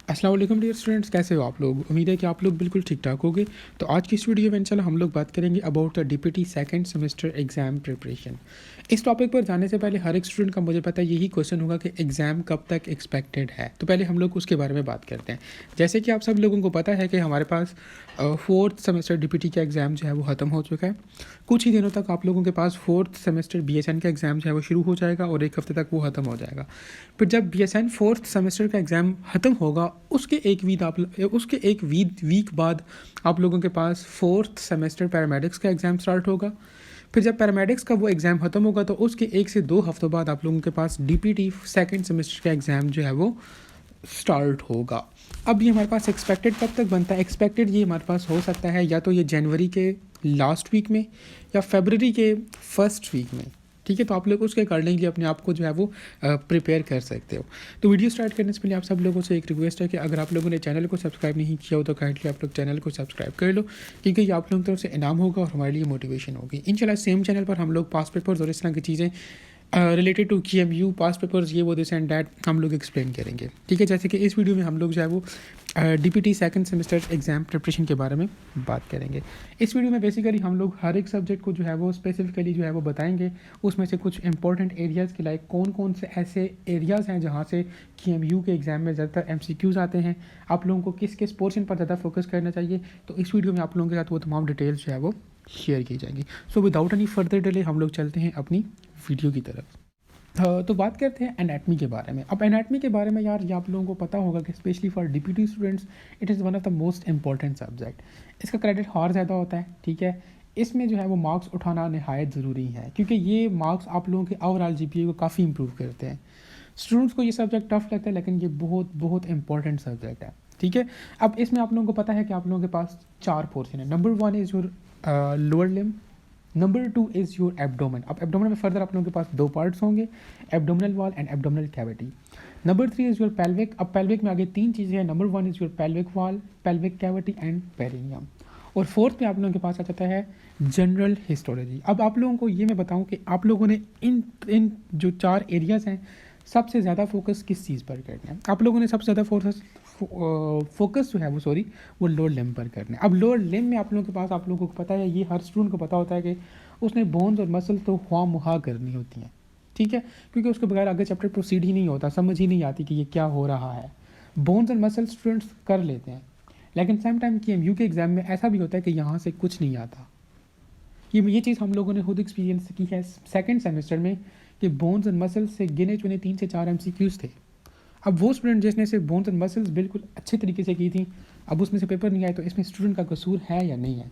अस्सलाम वालेकुम dear students, कैसे हो आप लोग। उम्मीद है कि आप लोग बिल्कुल ठीक ठाक होंगे। तो आज की इस वीडियो में इंशाल्लाह हम लोग बात करेंगे about the DPT second semester exam preparation. इस टॉपिक पर जाने से पहले हर एक स्टूडेंट का मुझे पता है यही क्वेश्चन होगा कि एग्ज़ाम कब तक एक्सपेक्टेड है। तो पहले हम लोग उसके बारे में बात करते हैं। जैसे कि आप सब लोगों को पता है कि हमारे पास फोर्थ सेमेस्टर डीपीटी का एग्ज़ाम जो है वो ख़त्म हो चुका है। कुछ ही दिनों तक आप लोगों के पास फोर्थ सेमेस्टर बीएसएन का एग्ज़ाम जो है वो शुरू हो जाएगा और एक हफ्ते तक वो ख़त्म हो जाएगा। फिर जब बीएसएन फोर्थ सेमेस्टर का एग्ज़ाम ख़त्म होगा उसके एक वीक बाद आप लोगों के पास फोर्थ सेमेस्टर पैरामेडिक्स का एग्ज़ाम स्टार्ट होगा। फिर जब पैरामेडिक्स का वो एग्ज़ाम ख़त्म होगा तो उसके 1 से 2 हफ्तों बाद आप लोगों के पास डीपीटी सेकंड सेमेस्टर का एग्ज़ाम जो है वो स्टार्ट होगा। अब ये हमारे पास एक्सपेक्टेड कब तक बनता है? एक्सपेक्टेड ये हमारे पास हो सकता है या तो ये जनवरी के लास्ट वीक में या फरवरी के फर्स्ट वीक में। ठीक है, तो आप लोग उसके अकॉर्डिंगली अपने आप को जो है वो प्रिपेयर कर सकते हो। तो वीडियो स्टार्ट करने से पहले आप सब लोगों से एक रिक्वेस्ट है कि अगर आप लोगों ने चैनल को सब्सक्राइब नहीं किया हो तो काइंडली आप लोग चैनल को सब्सक्राइब कर लो, क्योंकि ये आप लोगों की तरफ से इनाम होगा और हमारे लिए मोटिवेशन होगी। इंशाल्लाह सेम चैनल पर हम लोग पास पेपर्स और इस तरह की चीज़ें related to KMU past papers ये वो दिस एंड डैट हम लोग एक्सप्लेन करेंगे। ठीक है, जैसे कि इस वीडियो में हम लोग जो है वो DPT second semester exam preparation के बारे में बात करेंगे। इस वीडियो में बेसिकली हम लोग हर एक सब्जेक्ट को जो है वो स्पेसिफिकली जो है वो बताएंगे। उसमें से कुछ इंपॉर्टेंट एरियाज़ के लाइक कौन कौन से ऐसे एरियाज़ हैं जहाँ से KMU के एग्ज़ाम में ज़्यादातर MCQs आते हैं, आप लोगों को किस किस पोर्शन पर ज़्यादा फोकस करना चाहिए। तो इस वीडियो में आप लोगों के साथ वो तमाम डिटेल्स जो है वो शेयर की जाएंगी। So without any further delay हम लोग चलते हैं अपनी वीडियो की तरफ। तो बात करते हैं एनाटमी के बारे में। अब एनाटमी के बारे में यार ये आप लोगों को पता होगा कि specially for DPT students it is one of the most important subject. इसका क्रेडिट और ज़्यादा होता है। ठीक है, इसमें जो है वो मार्क्स उठाना नहायत ज़रूरी है, क्योंकि ये मार्क्स आप लोगों के ओवरऑल GPA को काफ़ी इंप्रूव करते हैं। स्टूडेंट्स को ये सब्जेक्ट टफ लगता है, लेकिन ये बहुत बहुत इंपॉर्टेंट सब्जेक्ट है। ठीक है, अब इसमें आप लोगों को पता है कि आप लोगों के पास 4 पोर्शन है। Number 1 is your lower limb, number 2 is your abdomen. अब एब्डोमेन में फर्दर आप लोगों के पास 2 पार्ट्स होंगे, abdominal wall and abdominal cavity. Number 3 is your pelvic. अब पेल्विक में आगे 3 चीज़ें हैं। Number 1 is your pelvic wall, pelvic cavity and perineum. और फोर्थ में आप लोगों के पास आ जाता है जनरल हिस्टोलॉजी। अब आप लोगों को ये मैं बताऊं कि आप लोगों ने इन जो 4 एरियाज़ हैं सबसे ज़्यादा फोकस किस चीज़ पर करना है। आप लोगों ने सबसे ज़्यादा फोकस जो है वो लोअर लिम्ब पर करना है। अब लोअर लिम्ब में आप लोगों के पास, आप लोगों को पता है, ये हर स्टूडेंट को पता होता है कि उसने बोन्स और मसल्स तो ख्वा मुहा करनी होती हैं। ठीक है, क्योंकि उसके बगैर आगे चैप्टर प्रोसीड ही नहीं होता, समझ ही नहीं आती कि ये क्या हो रहा है। बोन्स और मसल्स स्टूडेंट्स कर लेते हैं, लेकिन सेम टाइम KMU के एग्ज़ाम में ऐसा भी होता है कि यहाँ से कुछ नहीं आता। ये चीज़ हम लोगों ने खुद एक्सपीरियंस की है सेकंड सेमेस्टर में कि बोन्स एंड मसल्स से गिने चुने 3 से 4 MCQs थे। अब वो स्टूडेंट जिसने से बोन्स एंड मसल्स बिल्कुल अच्छे तरीके से की थी, अब उसमें से पेपर नहीं आए, तो इसमें स्टूडेंट का कसूर है या नहीं है?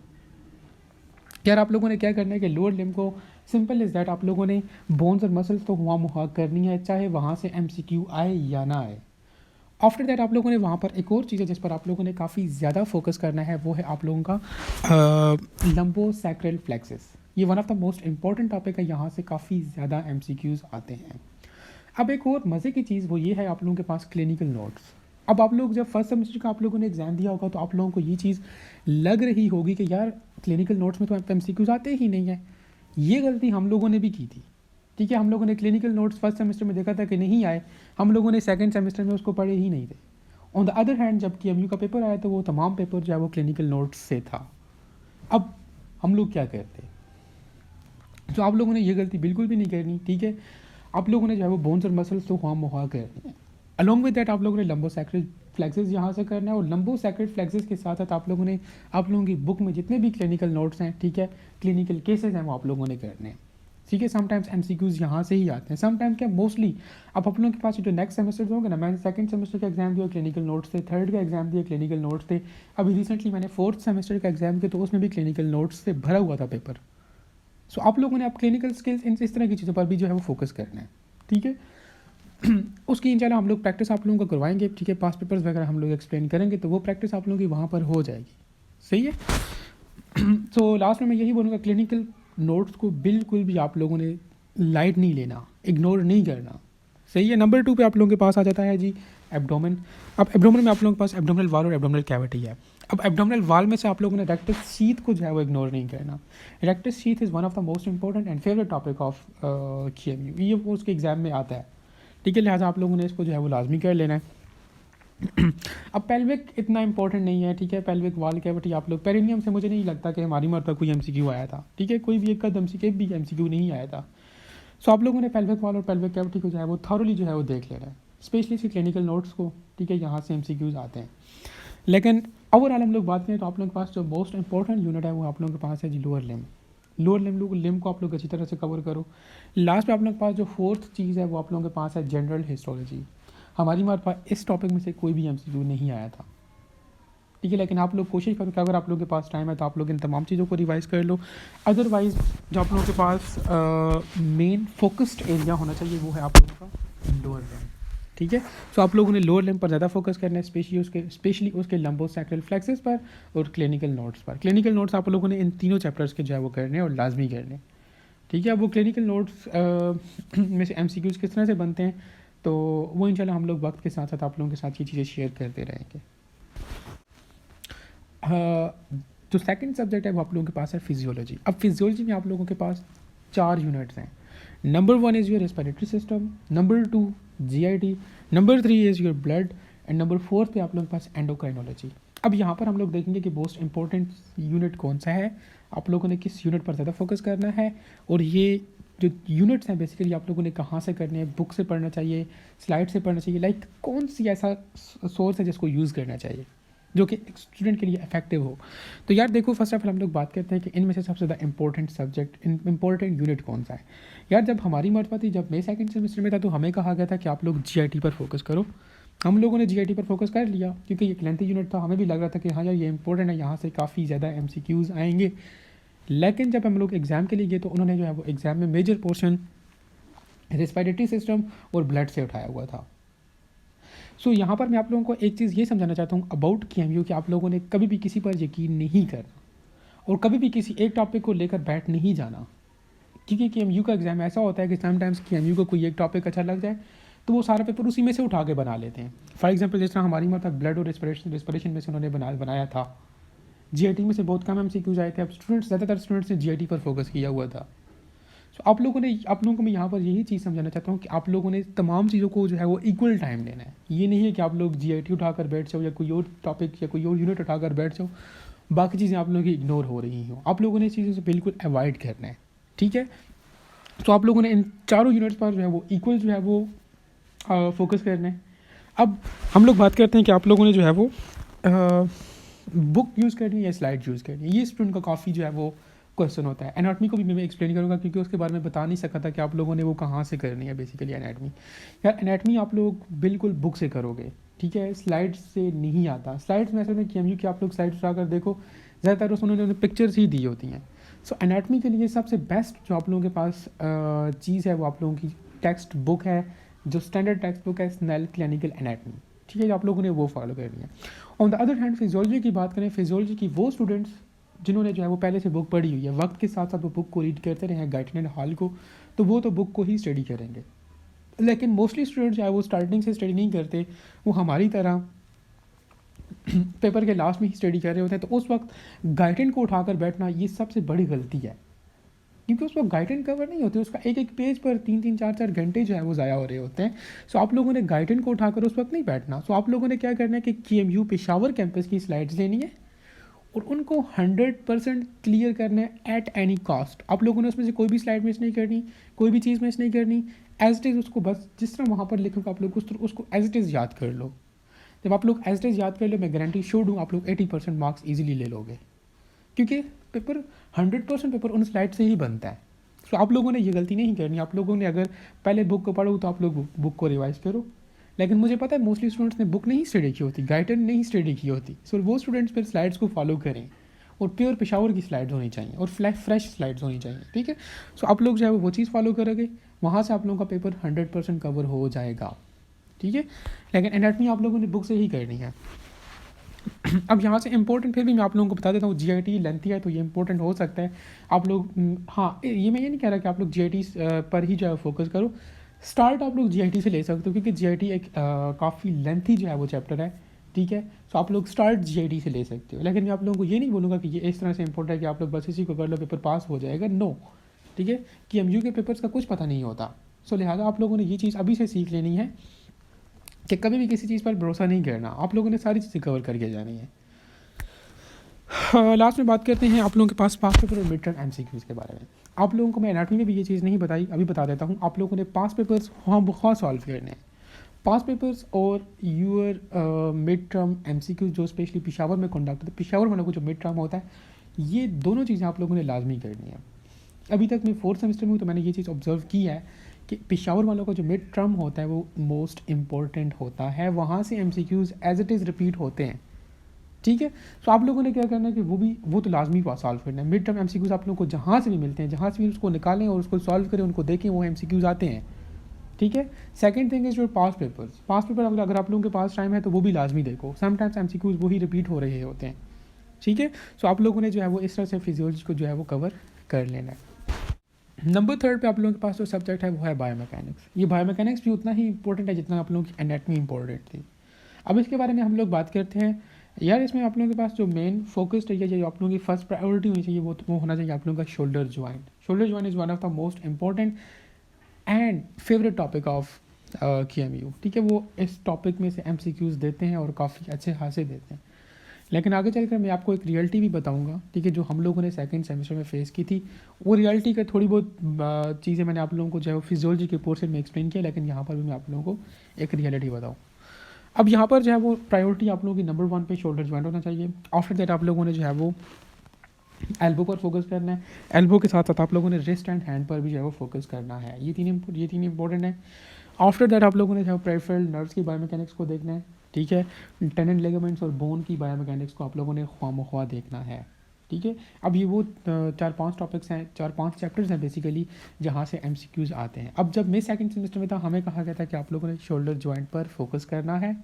यार आप लोगों ने क्या करना है कि लोअर लिम्ब को सिंपल इज़ दैट आप लोगों ने बोन्स और मसल्स तो हुआ मुहा करनी है, चाहे वहाँ से MCQ आए या ना आए। आफ्टर दैट आप लोगों ने वहाँ पर एक और चीज़ है जिस पर आप लोगों ने काफ़ी ज़्यादा फोकस करना है, वो है आप लोगों का लंबो सैक्रल फ्लेक्सिस। ये one of the most important topic है, यहाँ से काफ़ी ज़्यादा MCQs आते हैं। अब एक और मज़े की चीज़ वो ये है आप लोगों के पास क्लिनिकल नोट्स। अब आप लोग जब फर्स्ट सेमेस्टर का आप लोगों ने एग्ज़ाम दिया होगा तो आप लोगों को ये चीज़ लग रही होगी कि यार क्लिनिकल नोट्स में तो MCQs आते ही नहीं है। ये गलती हम लोगों ने भी की थी। ठीक है, हम लोगों ने क्लिनिकल नोट्स फर्स्ट सेमेस्टर में देखा था कि नहीं आए, हम लोगों ने सेकंड सेमेस्टर में उसको पढ़े ही नहीं थे। ऑन द अदर हैंड जब KMU का पेपर आया तो वो तमाम पेपर जो है वो क्लिनिकल नोट्स से था। अब हम लोग क्या करते, तो आप लोगों ने ये गलती बिल्कुल भी नहीं करनी। ठीक है, आप लोगों ने जो है वो बोन्स और मसल्स तो ख्वा मुहा करनी है। अलॉन्ग विद दैट आप लोगों ने लंबो सैक्रल फ्लेक्सिस यहाँ से करना है, और लंबो सैक्रल फ्लेक्सिस के साथ साथ आप लोगों की बुक में जितने भी क्लिनिकल नोट्स हैं, ठीक है, क्लिनिकल केसेस हैं, वो आप लोगों ने करने हैं। ठीक है, समटाइम्स MCQs यहाँ से ही आते हैं, समटाइम्स क्या मोस्टली अब आप लोगों के पास जो नेक्स्ट सेमेस्टर होंगे ना, मैंने सेकंड सेमेस्टर का एग्जाम दिया क्लिनिकल नोट्स थे, थर्ड का एग्जाम दिया क्लिनिकल नोट्स थे, अभी रिसेंटली मैंने फोर्थ सेमेस्टर का एग्जाम किया तो उसमें भी क्लिनिकल नोट्स से भरा हुआ था पेपर। सो आप लोगों ने आप क्लिनिकल स्किल्स इस तरह की चीज़ों पर भी जो है वो फोकस करना है। ठीक है, उसकी इंशाल्लाह हम लोग प्रैक्टिस आप लोगों को करवाएंगे। ठीक है, पास पेपर्स वगैरह हम लोग एक्सप्लेन करेंगे, तो वो प्रैक्टिस आप लोगों की वहाँ पर हो जाएगी। सही है। तो लास्ट में मैं यही बोलूँगा, क्लिनिकल नोट्स को बिल्कुल भी आप लोगों ने लाइट नहीं लेना, इग्नोर नहीं करना। सही है। नंबर 2 पे आप लोगों के पास आ जाता है जी एब्डोमेन। अब एब्डोमेन में आप लोगों के पास एब्डोमिनल वॉल और एब्डोमिनल कैविटी है। अब एब्डोमिनल वॉल में से आप लोगों ने रेक्टस शीथ को जो है वो इग्नोर नहीं करना। Rectus sheath is one of the most important and favourite topic of KMU, ये वो उसके एग्जाम में आता है। ठीक है, लिहाजा आप लोगों ने इसको जो है वो लाजमी कर लेना है। अब पेल्विक इतना इंपॉर्टेंट नहीं है, ठीक है। पेल्विक वॉल कैविटी आप लोग पेरिनियम से मुझे नहीं लगता कि हमारी मर्द पर कोई एमसीक्यू आया था, ठीक है। कोई भी एक एमसीक्यू भी एमसीक्यू नहीं आया था। सो आप लोगों ने पेल्विक वॉल और पेल्विक कैविटी को जो है वो थॉरली जो है वो देख लेना है, स्पेशली इसके क्लिनिकल नोट्स को, ठीक है। यहाँ से एमसीक्यूज आते हैं। लेकिन ओवरऑल हम लोग बात करें तो आप लोगों के पास जो मोस्ट इंपॉर्टेंट यूनिट है वो आप लोगों के पास है जी लोअर लिम्ब। लोअर लिम्ब को आप लोग अच्छी तरह से कवर करो। लास्ट में आप लोगों के पास जो फोर्थ चीज़ है वो आप लोगों के पास है जनरल हिस्टोलॉजी। हमारी हमारे पास इस टॉपिक में से कोई भी एमसीक्यू नहीं आया था, ठीक है। लेकिन आप लोग कोशिश करो कि अगर आप लोगों के पास टाइम है तो आप लोग इन तमाम चीज़ों को रिवाइज कर लो। अदरवाइज जो आप लोगों के पास मेन फोकस्ड एरिया होना चाहिए वो है आप लोगों का लोअर लिम्ब, ठीक है। सो आप लोगों ने लोअर लिम्ब पर ज़्यादा फोकस करना है, स्पेशली उसके लंबोसैक्रल फ्लेक्सेस पर और क्लिनिकल नोट्स पर। क्लिनिकल नोट्स आप लोगों ने इन तीनों चैप्टर्स के जो है वो करने और लाजमी करने, ठीक है। अब वो क्लिनिकल नोट्स में से एमसीक्यूज किस तरह से बनते हैं तो वो इंशाल्लाह हम लोग वक्त के साथ साथ आप लोगों के साथ ये चीज़ें शेयर करते रहेंगे। जो सेकंड सब्जेक्ट है वो आप लोगों के पास है फिजियोलॉजी। अब फिजियोलॉजी में आप लोगों के पास 4 यूनिट्स हैं। Number 1 is your respiratory system, number 2 GIT, number 3 is your blood and number 4 पे आप लोगों के पास एंडोक्राइनोलॉजी। अब यहाँ पर हम लोग देखेंगे कि मोस्ट इंपॉर्टेंट यूनिट कौन सा है, आप लोगों ने किस यूनिट पर ज़्यादा फोकस करना है, और ये जो यूनिट्स हैं बेसिकली आप लोगों ने कहाँ से करने हैं, बुक से पढ़ना चाहिए, स्लाइड से पढ़ना चाहिए, लाइक कौन सी ऐसा सोर्स है जिसको यूज़ करना चाहिए जो कि स्टूडेंट के लिए इफेक्टिव हो। तो यार देखो, फर्स्ट ऑफ ऑल हम लोग बात करते हैं कि इनमें से सबसे ज़्यादा इंपॉर्टेंट सब्जेक्ट इंपॉर्टेंट यूनिट कौन सा है। यार जब हमारी मर्तबा थी, जब मैं सेकंड सेमेस्टर में था तो हमें कहा गया था कि आप लोग जीआईटी पर फोकस करो। हम लोगों ने जीआईटी पर फोकस कर लिया क्योंकि ये लेंथी यूनिट था, हमें भी लग रहा था कि हाँ यार ये इंपॉर्टेंट है, यहाँ से काफ़ी ज़्यादा एमसीक्यूज़ आएंगे। लेकिन जब हम लोग एग्ज़ाम के लिए गए तो उन्होंने जो है वो एग्ज़ाम में मेजर पोर्शन रेस्पिरेटरी सिस्टम और ब्लड से उठाया हुआ था। सो यहाँ पर मैं आप लोगों को एक चीज़ ये समझाना चाहता हूँ अबाउट KMU कि आप लोगों ने कभी भी किसी पर यकीन नहीं करना और कभी भी किसी एक टॉपिक को लेकर बैठ नहीं जाना, क्योंकि KMU का एग्ज़ाम ऐसा होता है कि समटाइम्स KMU को कोई एक टॉपिक अच्छा लग जाए तो वो सारा पेपर उसी में से उठा के बना लेते हैं। फॉर एग्जाम्पल जिस तरह हमारी मतलब ब्लड और रेस्पिरेशन में से उन्होंने बनाया था, जीआईटी में से बहुत कम एमसीक्यूज आए थे। अब ज़्यादातर स्टूडेंट्स ने जीआईटी पर फोकस किया हुआ था। सो आप लोगों को मैं यहाँ पर यही चीज़ समझाना चाहता हूँ कि आप लोगों ने तमाम चीज़ों को जो है वो इक्वल टाइम लेना है। ये नहीं है कि आप लोग जीआईटी उठाकर बैठ जाओ या कोई और टॉपिक या कोई और यूनिट उठाकर बैठ जाओ, बाकी चीज़ें आप लोगों की इग्नोर हो रही हो। आप लोगों ने इस चीज़ों से बिल्कुल अवॉइड करना है, ठीक है। तो आप लोगों ने इन चारों यूनिट्स पर जो है वो इक्वल जो है वो फोकस करना है। अब हम लोग बात करते हैं कि आप लोगों ने जो है वो बुक यूज़ करनी है या स्लाइड यूज़ करनी है। ये स्टूडेंट का काफ़ी जो है वो क्वेश्चन होता है। एनाटमी को भी मैं एक्सप्लेन करूँगा क्योंकि उसके बारे में बता नहीं सका था कि आप लोगों ने वो कहाँ से करनी है बेसिकली एनाटमी। यार एनाटमी आप लोग बिल्कुल बुक से करोगे, ठीक है, स्लाइड्स से नहीं आता। स्लाइड्स में ऐसे में KMU की आप लोग स्लाइड्स उठा कर देखो, ज़्यादातर उसमें उन्होंने पिक्चर्स ही दी होती हैं। सो एनाटमी के लिए सबसे बेस्ट जो आप लोगों के पास चीज़ है वो आप लोगों की टेक्स्ट बुक है, जो स्टैंडर्ड टेक्स्ट बुक है स्नेल क्लिनिकल एनाटमी, ठीक है। आप लोगों ने वो फॉलो करनी है। On the other hand physiology की बात करें, फिजियोलॉजी की वो स्टूडेंट्स जिन्होंने जो है वो पहले से बुक पढ़ी हुई है, वक्त के साथ साथ वो बुक को रीड करते रहे हैं गाइटन एंड हॉल को, तो वो तो बुक को ही स्टडी करेंगे। लेकिन मोस्टली स्टूडेंट्स जो है वो स्टार्टिंग से स्टडी नहीं करते, वो हमारी तरह पेपर के लास्ट में ही स्टडी कर रहे होते हैं। तो उस वक्त गाइडन को उठाकर बैठना ये सबसे बड़ी गलती है, क्योंकि उस वक्त गाइडन कवर नहीं होती, उसका एक एक पेज पर 3-3 4-4 घंटे जो है वो ज़ाया हो रहे होते हैं। सो आप लोगों ने गाइडन को उठाकर उस वक्त नहीं बैठना। सो आप लोगों ने क्या करना है कि KMU पेशावर कैंपस की स्लाइड्स लेनी है और उनको 100% क्लियर करना है एट एनी कॉस्ट। आप लोगों ने उसमें से कोई भी स्लाइड मिस नहीं करनी, कोई भी चीज़ मिस नहीं करनी। एज इट इज़ उसको बस जिस तरह वहाँ पर लिखोगे आप लोग उसको एज इट इज़ याद कर लो। जब आप लोग एज इट इज़ याद कर लो, मैं गारंटी श्योर दूँ आप लोग 80% मार्क्स ईजिली ले लोगे, क्योंकि पेपर 100% पेपर उन स्लाइड से ही बनता है। सो आप लोगों ने ये गलती नहीं करनी। आप लोगों ने अगर पहले बुक को पढ़ो तो आप लोग बुक को रिवाइज करो। लेकिन मुझे पता है मोस्टली स्टूडेंट्स ने बुक नहीं स्टडी की होती, गाइडन नहीं स्टडी की होती। सो वो स्टूडेंट्स फिर स्लाइड्स को फॉलो करें और प्योर पेशावर की स्लाइड्स होनी चाहिए और फ्रेश स्लाइड्स होनी चाहिए, ठीक है। सो आप लोग जो है वो चीज़ फॉलो करोगे, वहाँ से आप लोगों का पेपर 100% कवर हो जाएगा, ठीक है। लेकिन एनाटमी आप लोगों ने बुक से ही करनी है। अब यहाँ से इंपॉर्टेंट फिर भी मैं आप लोगों को बता देता हूँ, जीआईटी लेंथी है तो ये इंपॉर्टेंट हो सकता है। आप लोग हाँ, ये मैं ये नहीं कह रहा कि आप लोग जीआईटी पर ही जो है फोकस करो। स्टार्ट आप लोग जीआईटी से ले सकते हो क्योंकि जीआईटी एक काफ़ी लेंथी जो है वो चैप्टर है, ठीक है। सो आप लोग स्टार्ट जीआईटी से ले सकते हो। लेकिन मैं आप लोगों को ये नहीं बोलूँगा कि ये इस तरह से इंपॉर्टेंट है कि आप लोग बस इसी को कर लो पेपर पास हो जाएगा, नो, ठीक है। KMU के पेपर्स का कुछ पता नहीं होता। सो लिहाजा आप लोगों ने ये चीज़ अभी से सीख लेनी है कि कभी भी किसी चीज़ पर भरोसा नहीं करना, आप लोगों ने सारी चीज़ें कवर करके जानी है। लास्ट में बात करते हैं आप लोगों के पास पास पेपर और मिड टर्म एमसीक्यूज़ के बारे में। आप लोगों को मैं एनाटॉमी में भी ये चीज़ नहीं बताई, अभी बता देता हूँ। आप लोगों ने पास पेपर्स वहाँ बहुत सॉल्व करने हैं, पास पेपर्स और यूर मिड टर्म एमसीक्यूज़ जो स्पेशली पेशावर में कंडक्ट होता है, पेशावर वालों को जो मिड टर्म होता है, ये दोनों चीज़ें आप लोगों ने लाजमी करनी है। अभी तक मैं 4th सेमेस्टर में हूँ तो मैंने ये चीज़ ऑब्जर्व की है कि पेशावर वालों का जो मिड टर्म होता है वो मोस्ट इम्पॉर्टेंट होता है, वहाँ से MCQs as it is repeat होते हैं। ठीक है, तो आप लोगों ने क्या करना है कि वो तो लाजमी सॉल्व करना है। मिड टर्म एमसीक्यूज़ आप लोगों को जहाँ से भी मिलते हैं, जहाँ से भी उसको निकालें और उसको सॉल्व करें, उनको देखें, वो एमसीक्यूज़ आते हैं। ठीक है, second thing is your pass papers. Pass paper अगर आप लोगों के पास टाइम है तो वो भी लाजमी देखो, समटाइम्स एमसीक्यूज़ वही रिपीट हो रहे होते हैं। ठीक है, सो आप लोगों ने जो है वो इस तरह से फिजियोलॉजी को जो है वो कवर कर लेना है। नंबर 3 पे आप लोगों के पास जो सब्जेक्ट है वो है बायोमैकेनिक्स। ये बायोमैकेनिक्स भी उतना ही इंपॉर्टेंट है जितना आप लोगों की एनाटॉमी इंपॉर्टेंट थी। अब इसके बारे में हम लोग बात करते हैं यार। इसमें आप लोगों के पास जो मेन फोकस्ड एरिया जो आप लोगों की फर्स्ट प्रायोरिटी होनी चाहिए वो होना चाहिए आप लोगों का shoulder joint. Shoulder joint is one of the most important and favourite topic of KMU। ठीक है, वो इस टॉपिक में से MCQs देते हैं और काफ़ी अच्छे खासे देते हैं। लेकिन आगे चलकर मैं आपको एक रियलिटी भी बताऊंगा, ठीक है, जो हम लोगों ने सेकंड सेमेस्टर में फेस की थी। वो रियलिटी का थोड़ी बहुत चीज़ें मैंने आप लोगों को जो है फिजियोलॉजी के पोर्शन में एक्सप्लेन किया, लेकिन यहाँ पर भी मैं आप लोगों को एक रियलिटी बताऊँ। अब यहाँ पर जो है वो प्रायोरिटी आप लोगों की नंबर 1 पे शोल्डर ज्वाइंट होना चाहिए। आफ्टर दैट आप लोगों ने जो है वो एल्बो पर फोकस करना है। एल्बो के साथ साथ आप लोगों ने रिस्ट एंड हैंड पर भी जो है वो फोकस करना है। ये तीन इंपॉर्टेंट है। आफ्टर दैट आप लोगों ने जो है पेरिफेरल नर्व्स की बायोमैकेनिक्स को देखना है। ठीक है, टेंडन लिगामेंट्स और बोन की बायोमैकेनिक्स को आप लोगों ने ख्वामख्वा देखना है। ठीक है, अब ये वो 4-5 टॉपिक्स हैं, 4-5 चैप्टर्स हैं बेसिकली, जहाँ से MCQs आते हैं। अब जब मैं सेकंड सेमेस्टर में था, हमें कहा गया था कि आप लोगों ने शोल्डर ज्वाइंट पर फोकस करना है,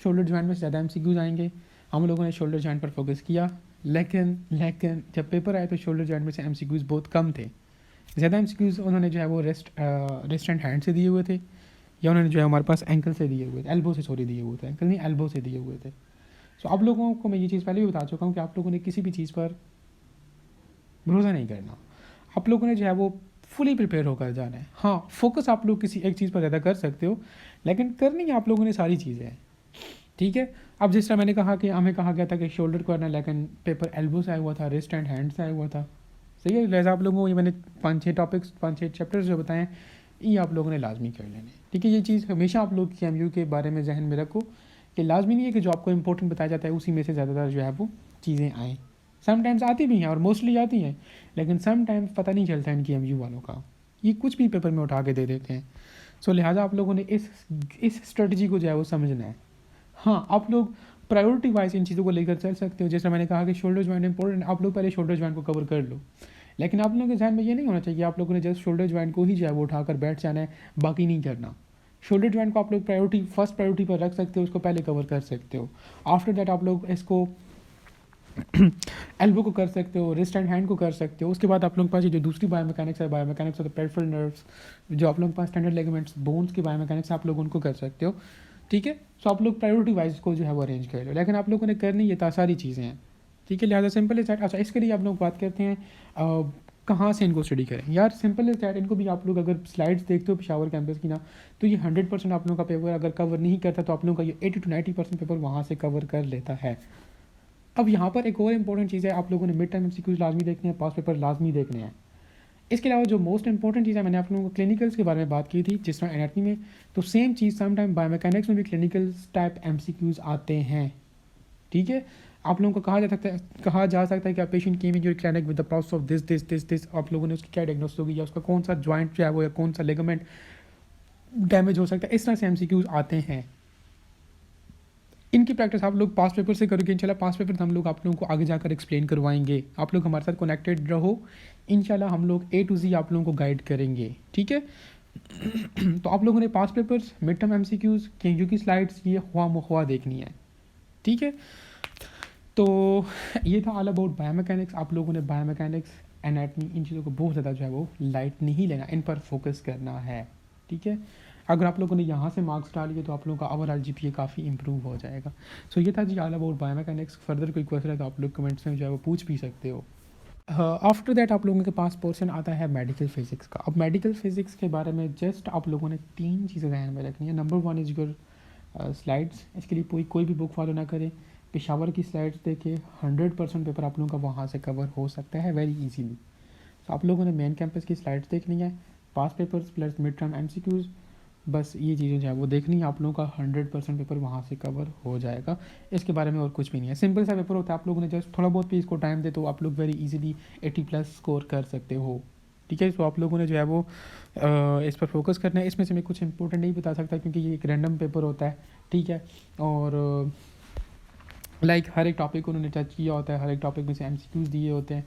शोल्डर ज्वाइंट में ज़्यादा MCQs आएंगे। हम लोगों ने शोल्डर ज्वाइंट पर फोकस किया, लेकिन जब पेपर आए तो शोल्डर ज्वाइंट में से MCQs बहुत कम थे। ज़्यादा MCQs उन्होंने जो है वो रिस्ट एंड हैंड से दिए हुए थे, या उन्होंने जो है हमारे पास एंकल से दिए हुए थे, एल्बो से दिए हुए थे, एंकल नहीं एल्बो से दिए हुए थे। सो आप लोगों को मैं ये चीज़ पहले भी बता चुका हूँ कि आप लोगों ने किसी भी चीज़ पर भरोसा नहीं करना। आप लोगों ने जो है वो फुली प्रिपेयर होकर जाना है। हाँ, फोकस आप लोग किसी एक चीज़ पर ज़्यादा कर सकते हो, लेकिन करनी है आप लोगों ने सारी चीज़ें हैं। ठीक है, अब जिस तरह मैंने कहा कि हमें कहा गया था कि शोल्डर करना, लेकिन पेपर एल्बो से आया हुआ था, रिस्ट एंड हैंड से आया हुआ था। सही है, लिहाजा आप लोगों को ये मैंने 5-6 चैप्टर्स जो बताएं, ये आप लोगों ने लाजमी कर लेने। ठीक है, ये चीज़ हमेशा आप लोग KMU के बारे में जहन में रखो कि लाजमी नहीं है कि जो आपको इंपॉर्टेंट बताया जाता है उसी में से ज़्यादातर जो है वो चीज़ें आएँ। समटाइम्स आती भी हैं और मोस्टली आती हैं, लेकिन समटाइम्स पता नहीं चलता इन KMU वालों का, ये कुछ भी पेपर में उठा के दे देते हैं। सो लिहाजा आप लोगों ने इस स्ट्रेटजी को जो है वो समझना है। हाँ, आप लोग प्रायोरिटी वाइज इन चीज़ों को लेकर चल सकते हो। जैसे मैंने कहा कि शोल्डर ज्वाइंट इंपॉर्टेंट, आप लोग पहले शोल्डर ज्वाइंट को कवर कर लो, लेकिन आप लोगों के ध्यान में ये नहीं होना चाहिए आप लोगों ने जस्ट शोल्डर ज्वाइंट को ही जो है वो उठाकर बैठ जाना है, बाकी नहीं करना। शोल्डर ज्वाइंट को आप लोग फर्स्ट प्रायोरिटी पर रख सकते हो, उसको पहले कवर कर सकते हो। आफ्टर दैट आप लोग इसको एल्बो को कर सकते हो, रिस्ट एंड हैंड को कर सकते हो। उसके बाद आप लोगों के पास ये जो दूसरी बायोमैकेनिक्स है, biomechanics of the peripheral nerves, जो आप लोगों के पास टेंडन लिगामेंट्स, बोन्स की बायोमैकेनिक्स, आप लोग उनको कर सकते हो। ठीक है, सो आप लोग प्रायोरिटी वाइज को जो है वो अरेंज कर लो, लेकिन आप लोगों ने करनी ये सारी चीज़ें हैं। ठीक है, लिहाजा सिंपल इज दैट। अच्छा, इसके लिए आप लोग बात करते हैं कहाँ से इनको स्टडी करें। यार सिंपल इज दैट, इनको भी आप लोग अगर स्लाइड्स देखते हो पेशावर कैंपस की ना, तो ये 100% आप लोगों का पेपर अगर कवर नहीं करता तो आप लोगों का ये 80-90% पेपर वहाँ से कवर कर लेता है। अब यहाँ पर एक और इंपॉर्टेंट चीज़ है, आप लोगों ने मिड टर्म MCQs लाजमी देखने हैं, पास पेपर लाजमी देखने हैं। इसके अलावा जो मोस्ट इंपॉर्टेंट चीज़ है, मैंने आप लोगों को क्लिनिकल्स के बारे में बात की थी, जिस तरह एनाटॉमी में, तो सेम चीज़ समटाइम बायोमैकेनिक्स में भी क्लिनिकल्स टाइप MCQs आते हैं। ठीक है, आप लोगों को कहा जा सकता है कि patient came in your clinic with the process of this, आप लोगों ने उसकी क्या डायग्नोसिस होगी, या उसका कौन सा ज्वाइंट जो है वो, या कौन सा लिगामेंट डैमेज हो सकता है, इस तरह से MCQs आते हैं। इनकी प्रैक्टिस आप लोग पास पेपर से करोगे इंशाल्लाह। पास पेपर हम लोग आप लोगों को आगे जाकर एक्सप्लेन करवाएंगे। आप लोग हमारे साथ कनेक्टेड रहो, इंशाल्लाह हम लोग A to Z आप लोगों को गाइड करेंगे। ठीक है, तो आप लोगों ने past papers, mid term MCQs, KMU की स्लाइड्स, ये ख्वाह देखनी है। ठीक है, तो ये था ऑल अबाउट बायोमैकेनिक्स। आप लोगों ने बायोमैकेनिक्स, एनाटॉमी, इन चीज़ों को बहुत ज़्यादा जो है वो लाइट नहीं लेना, इन पर फोकस करना है। ठीक है, अगर आप लोगों ने यहाँ से मार्क्स डालिए तो आप लोगों का ओवरऑल GPA काफ़ी इंप्रूव हो जाएगा। सो ये था जी ऑल अबाउट बायोमैकेनिक्स। फर्दर कोई क्वेश्चन है तो आप लोग कमेंट्स में जो है वो पूछ भी सकते हो। आफ्टर दैट आप लोगों के पास पोर्शन आता है मेडिकल फिजिक्स का। अब मेडिकल फिजिक्स के बारे में जस्ट आप लोगों ने 3 चीज़ें ध्यान में रखनी है। नंबर 1 इज़ योर स्लाइड्स, इसके लिए कोई भी बुक फॉलो ना करें, पेशावर की स्लाइड्स देखें, 100% पेपर आप लोगों का वहाँ से कवर हो सकता है वेरी इजीली। तो आप लोगों ने मेन कैंपस की स्लाइड्स देखनी है, past papers plus mid term MCQs, बस ये चीज़ें जो है वो देखनी है। आप लोगों का 100% पेपर वहाँ से कवर हो जाएगा, इसके बारे में और कुछ भी नहीं है। सिंपल सा पेपर होता है, आप लोगों ने जस्ट थोड़ा बहुत भी इसको टाइम दे तो आप लोग वेरी इजीली 80+ स्कोर कर सकते हो। ठीक है, तो आप लोगों ने जो है वो इस पर फोकस करना है। इसमें से मैं कुछ इंपॉर्टेंट नहीं बता सकता क्योंकि ये एक रैंडम पेपर होता है। ठीक है, और लाइक हर एक टॉपिक उन्होंने टच किया होता है, हर एक टॉपिक में से एमसीक्यूज़ दिए होते हैं,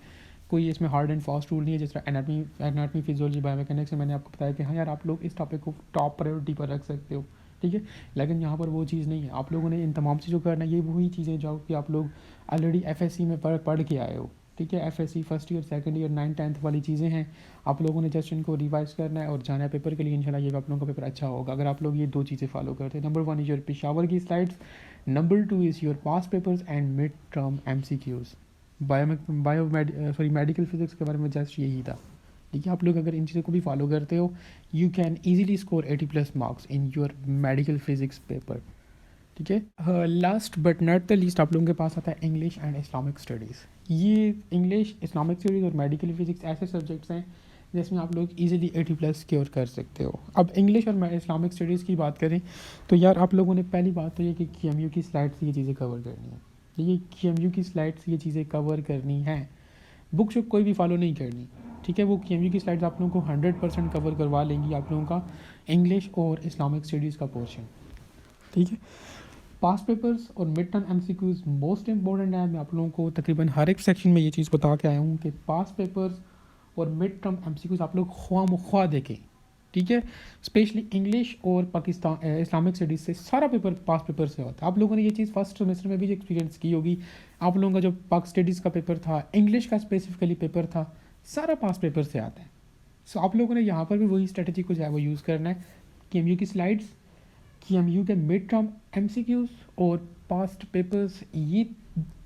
कोई इसमें हार्ड एंड फास्ट रूल नहीं है। जिस तरह एनाटमी फिजियोलॉजी बायोमैकेनिक्स में मैंने आपको बताया कि हाँ यार आप लोग इस टॉपिक को टॉप प्रायोरिटी पर रख सकते हो। ठीक है, लेकिन यहाँ पर वो चीज़ नहीं है। आप लोगों ने इन तमाम चीज़ों को करना है, ये वही चीज़ें जो कि आप लोग ऑलरेडी एफएससी में पढ़ के आए हो। ठीक है, FSc first year second year 9th-10th वाली चीज़ें हैं, आप लोगों ने जस्ट इनको रिवाइज करना है और जाना है पेपर के लिए। इंशाल्लाह ये आप लोगों का पेपर अच्छा होगा अगर आप लोग ये दो चीज़ें फॉलो करते हैं। नंबर 1 इज़ योर पेशावर की slides, number 2 is your pass papers and mid term MCQs. Medical physics के बारे में जस्ट यही था। ठीक है, आप लोग अगर इन चीज़ों को भी फॉलो करते हो, you can easily score 80+ marks in your medical physics paper. ठीक है, last but not the least आप लोगों के पास आता है इंग्लिश एंड इस्लामिक स्टडीज़। ये इंग्लिश, इस्लामिक स्टडीज़ और मेडिकल फिजिक्स ऐसे सब्जेक्ट्स हैं जिसमें आप लोग इजीली 80+ स्कोर कर सकते हो। अब इंग्लिश और इस्लामिक स्टडीज़ की बात करें तो यार आप लोगों ने पहली बात तो ये कि KMU की स्लाइड्स ये चीज़ें कवर करनी है। ये KMU की स्लाइड्स ये चीज़ें कवर करनी है, बुक शुक कोई भी फॉलो नहीं करनी। ठीक है, वो KMU की स्लाइड्स आप लोगों को 100% कवर करवा लेंगी आप लोगों का इंग्लिश और इस्लामिक स्टडीज़ का पोर्शन। ठीक है, पास पेपर्स और mid term MCQs most important है। मैं आप लोगों को तकरीबन हर एक सेक्शन में ये चीज़ बता के आया हूँ कि पास पेपर्स और मिड टर्म एमसीक्यूज़ आप लोग ख्वाह देखें। ठीक है, स्पेशली इंग्लिश और पाकिस्तान इस्लामिक स्टडीज़ से सारा पेपर पास पेपर से होता है। आप लोगों ने ये चीज़ फर्स्ट सेमेस्टर में भी एक्सपीरियंस की होगी। आप लोगों का जो पाक स्टडीज़ का पेपर था, इंग्लिश का स्पेसिफिकली पेपर था, सारा पास पेपर से आता है। सो आप लोगों ने यहाँ पर भी वही स्ट्रेटजी को जो है वो यूज़ करना है। KMU की स्लाइड्स, KMU के मिड टर्म एमसीक्यूज़ और पास्ट पेपर्स, ये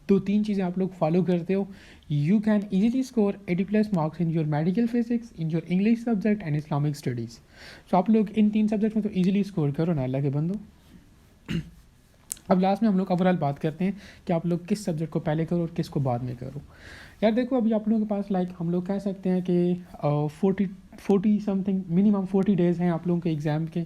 2-3 चीज़ें आप लोग फॉलो करते हो, you can easily score 80+ marks in your medical physics, in your English subject and Islamic studies. So आप लोग इन 3 सब्जेक्ट में तो ईजिली स्कोर करो ना अल्लाह के बंदो। अब लास्ट में हम लोग ओवरऑल बात करते हैं कि आप लोग किस सब्जेक्ट को पहले करो और किसको बाद में करो। यार देखो, अभी आप लोगों के पास लाइक हम लोग कह सकते हैं कि 40 समथिंग मिनिमम 40 डेज़ हैं आप लोगों के एग्ज़ाम के,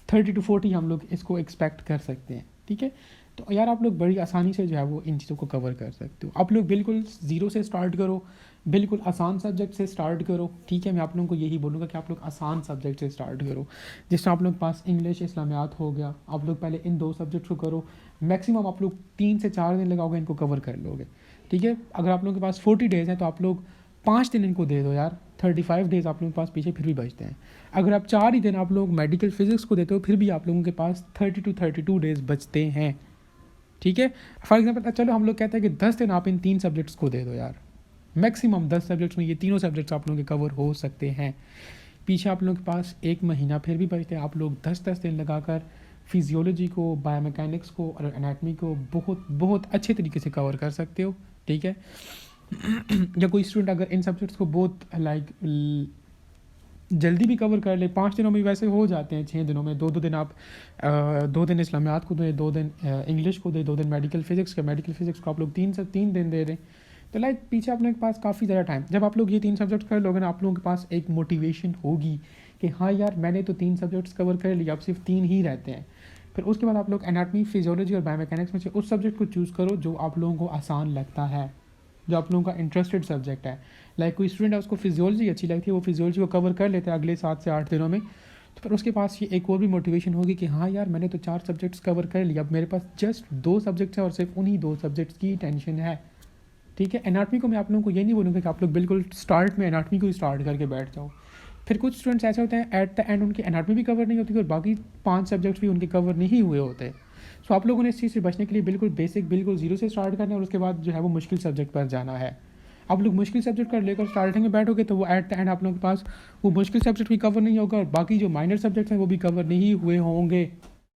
30 to 40 हम लोग इसको एक्सपेक्ट कर सकते हैं। ठीक है, तो यार आप लोग बड़ी आसानी से जो है वो इन चीज़ों को कवर कर सकते हो। आप लोग बिल्कुल ज़ीरो से स्टार्ट करो, बिल्कुल आसान सब्जेक्ट से स्टार्ट करो। ठीक है, मैं आप लोगों को यही बोलूँगा कि आप लोग आसान सब्जेक्ट से स्टार्ट करो। जिस तरह आप लोग के पास इंग्लिश इस्लामियात हो गया, आप लोग पहले इन 2 सब्जेक्ट्स को करो। मैक्सिमम आप लोग 3 से 4 दिन लगाओगे, इनको कवर कर लोगे। ठीक है, अगर आप लोगों के पास 40 डेज़ हैं तो आप लोग 5 दिन इनको दे दो यार, 35 डेज़ आप लोगों के पास पीछे फिर भी बचते हैं। अगर आप 4 ही दिन आप लोग मेडिकल फिजिक्स को देते हो, फिर भी आप लोगों के पास 30 to 32 डेज़ बचते हैं। ठीक है, फॉर एग्जांपल चलो हम लोग कहते हैं कि 10 दिन आप इन 3 सब्जेक्ट्स को दे दो यार, मैक्सिमम 10 सब्जेक्ट्स में ये तीनों सब्जेक्ट्स आप लोगों के कवर हो सकते हैं। पीछे आप लोगों के पास 1 महीना फिर भी बचते हैं। आप लोग 10-10 दिन लगाकर फिजियोलॉजी को, बायोमैकेनिक्स को और एनाटमी को बहुत बहुत अच्छे तरीके से कवर कर सकते हो। ठीक है, या कोई स्टूडेंट अगर इन सब्जेक्ट्स को बहुत जल्दी भी कवर कर ले, 5 दिनों में वैसे हो जाते हैं, 6 दिनों में 2-2 दिन आप 2 दिन इस्लामियात को दें, 2 दिन इंग्लिश को दें, 2 दिन मेडिकल फिजिक्स को आप लोग 3 दिन दे दें, तो लाइक पीछे अपने पास काफ़ी ज़्यादा टाइम। जब आप लोग ये 3 सब्जेक्ट्स कर लोगे ना, आप लोगों के पास एक मोटिवेशन होगी कि हाँ यार मैंने तो 3 सब्जेक्ट्स कवर कर लिया, अब सिर्फ 3 ही रहते हैं। फिर उसके बाद आप लोग एनाटमी, फिजियोलॉजी और बायोमैकेनिक्स में से उस सब्जेक्ट को चूज़ करो जो आप लोगों को आसान लगता है, जो आप लोगों का इंटरेस्टेड सब्जेक्ट है। लाइक कोई स्टूडेंट है उसको फिजियोलॉजी अच्छी लगती है, वो फिजियोलॉजी को कवर कर लेते हैं अगले 7 से 8 दिनों में, तो फिर उसके पास ये एक और भी मोटिवेशन होगी कि हाँ यार मैंने तो 4 सब्जेक्ट्स कवर कर लिया, अब मेरे पास जस्ट 2 सब्जेक्ट्स हैं और सिर्फ उन्हीं 2 सब्जेक्ट्स की टेंशन है। ठीक है, एनाटमी को मैं आप लोगों को ये नहीं बोलूँगा कि आप लोग बिल्कुल स्टार्ट में एनाटमी को ही स्टार्ट करके बैठ जाओ। फिर कुछ स्टूडेंट्स ऐसे होते हैं एट द एंड उनकी एनाटमी भी कवर नहीं होती और बाकी 5 सब्जेक्ट्स भी उनके कवर नहीं हुए होते। सो आप लोगों ने इस चीज़ से बचने के लिए बिल्कुल बेसिक, बिल्कुल ज़ीरो से स्टार्ट करना है और उसके बाद जो है वो मुश्किल सब्जेक्ट पर जाना है। आप लोग मुश्किल सब्जेक्ट कर लेकर स्टार्टिंग में बैठोगे तो वो एट द एंड आप लोगों के पास वो मुश्किल सब्जेक्ट भी कवर नहीं होगा और बाकी जो माइनर सब्जेक्ट्स हैं वो भी कवर नहीं हुए होंगे।